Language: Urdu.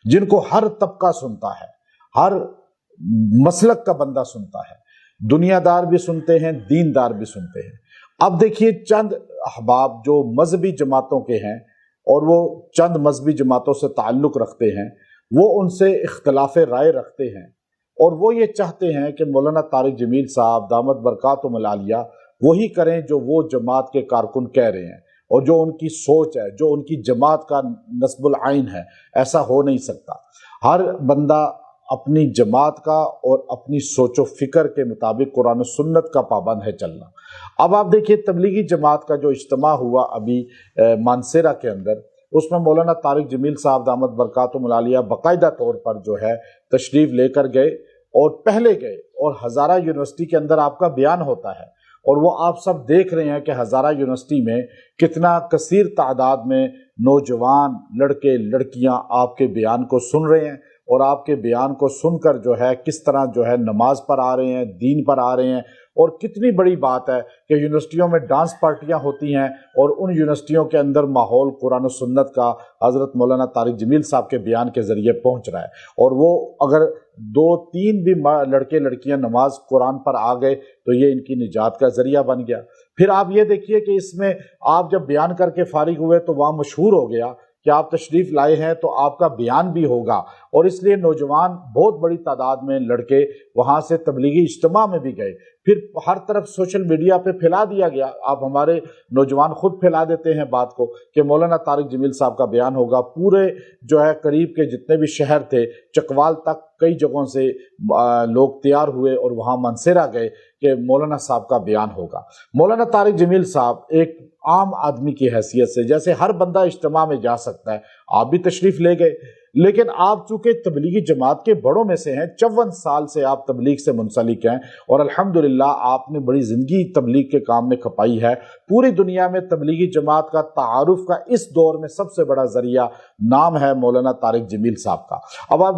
جن کو ہر طبقہ سنتا ہے، ہر مسلک کا بندہ سنتا ہے، دنیا دار بھی سنتے ہیں، دین دار بھی سنتے ہیں۔ اب دیکھیے چند احباب جو مذہبی جماعتوں کے ہیں اور وہ چند مذہبی جماعتوں سے تعلق رکھتے ہیں، وہ ان سے اختلاف رائے رکھتے ہیں اور وہ یہ چاہتے ہیں کہ مولانا طارق جمیل صاحب دامت برکاتہم العالیہ وہی کریں جو وہ جماعت کے کارکن کہہ رہے ہیں اور جو ان کی سوچ ہے، جو ان کی جماعت کا نصب العین ہے۔ ایسا ہو نہیں سکتا۔ ہر بندہ اپنی جماعت کا اور اپنی سوچ و فکر کے مطابق قرآن و سنت کا پابند ہے چلنا۔ اب آپ دیکھیے تبلیغی جماعت کا جو اجتماع ہوا ابھی مانسیرہ کے اندر، اس میں مولانا طارق جمیل صاحب دامت برکاتہم العالیہ باقاعدہ طور پر جو ہے تشریف لے کر گئے اور پہلے گئے، اور ہزارہ یونیورسٹی کے اندر آپ کا بیان ہوتا ہے اور وہ آپ سب دیکھ رہے ہیں کہ ہزارہ یونیورسٹی میں کتنا کثیر تعداد میں نوجوان لڑکے لڑکیاں آپ کے بیان کو سن رہے ہیں اور آپ کے بیان کو سن کر جو ہے کس طرح جو ہے نماز پر آ رہے ہیں، دین پر آ رہے ہیں۔ اور کتنی بڑی بات ہے کہ یونیورسٹیوں میں ڈانس پارٹیاں ہوتی ہیں اور ان یونیورسٹیوں کے اندر ماحول قرآن و سنت کا حضرت مولانا طارق جمیل صاحب کے بیان کے ذریعے پہنچ رہا ہے، اور وہ اگر 2-3 بھی لڑکے لڑکیاں نماز قرآن پر آ گئے تو یہ ان کی نجات کا ذریعہ بن گیا۔ پھر آپ یہ دیکھیے کہ اس میں آپ جب بیان کر کے فارغ ہوئے تو وہاں مشہور ہو گیا کہ آپ تشریف لائے ہیں تو آپ کا بیان بھی ہوگا، اور اس لیے نوجوان بہت بڑی تعداد میں لڑکے وہاں سے تبلیغی اجتماع میں بھی گئے۔ پھر ہر طرف سوشل میڈیا پہ پھیلا دیا گیا، آپ ہمارے نوجوان خود پھیلا دیتے ہیں بات کو کہ مولانا طارق جمیل صاحب کا بیان ہوگا۔ پورے جو ہے قریب کے جتنے بھی شہر تھے، چکوال تک کئی جگہوں سے لوگ تیار ہوئے اور وہاں منسیرہ گئے کہ مولانا صاحب کا بیان ہوگا۔ مولانا طارق جمیل صاحب ایک عام آدمی کی حیثیت سے، جیسے ہر بندہ اجتماع میں جا سکتا ہے، آپ بھی تشریف لے گئے، لیکن آپ چونکہ تبلیغی جماعت کے بڑوں میں سے ہیں، 54 سال سے آپ تبلیغ سے منسلک ہیں اور الحمدللہ آپ نے بڑی زندگی تبلیغ کے کام میں کھپائی ہے۔ پوری دنیا میں تبلیغی جماعت کا تعارف کا اس دور میں سب سے بڑا ذریعہ نام ہے مولانا طارق جمیل صاحب کا۔ اب آپ